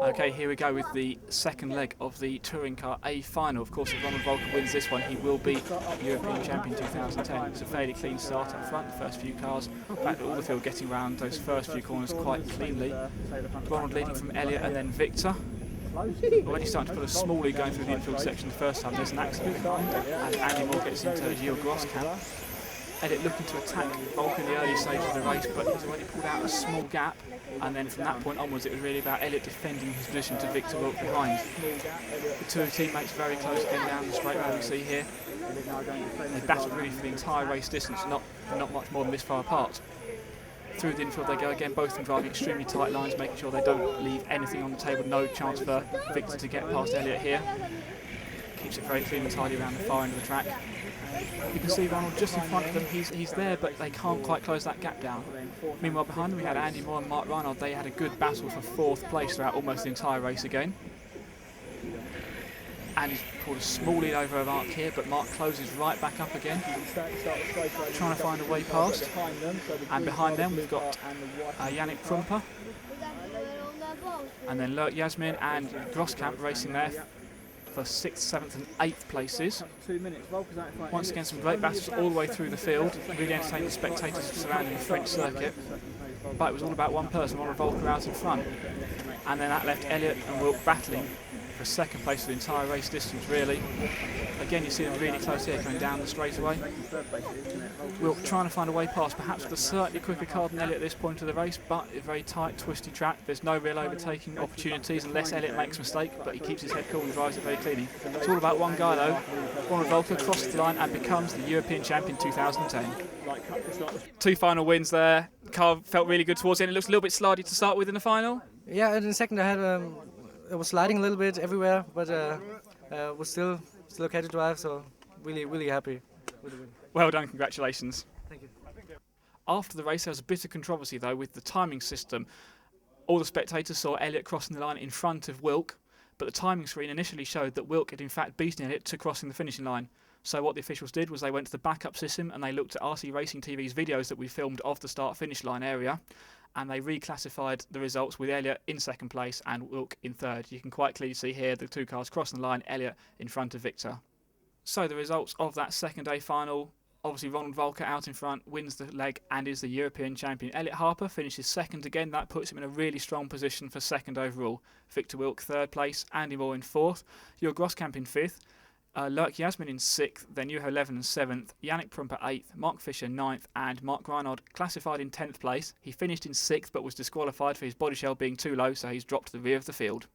Okay, here we go with the second leg of the Touring Car A final. Of course, if Ronald Volker wins this one, he will be European Champion 2010. It's a fairly clean start up front, the first few cars. In fact, all the field getting around those first few corners quite cleanly. Ronald leading from Elliott and then Victor. Already starting to put a small lead going through the infield section the first time. There's an accident behind, and Andy Moore gets into Gilles Groscamp. Elliott looking to attack Volker in the early stages of the race, but he's already pulled out a small gap, and then from that point onwards it was really about Elliott defending his position to Victor Wilk behind. The two teammates very close again down the straight road we see here. They battled really for the entire race distance, not much more than this far apart. Through the infield they go again, both of them driving extremely tight lines, making sure they don't leave anything on the table. No chance for Victor to get past Elliott here. Keeps it very clean and tidy around the far end of the track. You can see Ronald just in front of them, he's there, but they can't quite close that gap down. Meanwhile behind them we had Andy Moore and Mark Reinhold. They had a good battle for fourth place throughout almost the entire race again. Andy's pulled a small lead over Mark here, but Mark closes right back up again, trying to find a way past. And behind them we've got Yannick Krumper, and then Lurk Yasmin and Groscamp racing there for 6th, 7th and 8th places. Once again some great battles all the way through the field, really entertaining the spectators surrounding the French circuit. But it was all about one person, Ronald Volker out in front. And then that left Elliott and Wilk battling for second place for the entire race distance really. Again you see them really close here coming down the straightaway. Wilk trying to find a way past, perhaps with a slightly quicker car than Elliott at this point of the race, but a very tight, twisty track. There's no real overtaking opportunities unless Elliott makes a mistake, but he keeps his head cool and drives it very cleanly. It's all about one guy though. Ronald Volker crosses the line and becomes the European Champion 2010. Two final wins there. The car felt really good towards the end. It looks a little bit slidey to start with in the final. Yeah, in the second I had it was sliding a little bit everywhere, but was still okay to drive, so really happy with the win. Well done, congratulations. Thank you. After the race there was a bit of controversy though with the timing system. All the spectators saw Elliott crossing the line in front of Wilk, but the timing screen initially showed that Wilk had in fact beaten Elliott to crossing the finishing line. So what the officials did was they went to the backup system and they looked at RC Racing TV's videos that we filmed of the start-finish line area, and they reclassified the results with Elliott in second place and Wilk in third. You can quite clearly see here the two cars crossing the line, Elliott in front of Victor. So the results of that second day final, obviously Ronald Volker out in front, wins the leg and is the European champion. Elliott Harper finishes second again, that puts him in a really strong position for second overall. Victor Wilk third place, Andy Moore in fourth, Gilles Groscamp in fifth, Lurk Yasmin in 6th, then Juho 11 and 7th, Yannick Prumper 8th, Mark Fisher 9th and Mark Reinhold classified in 10th place. He finished in 6th but was disqualified for his body shell being too low, so he's dropped to the rear of the field.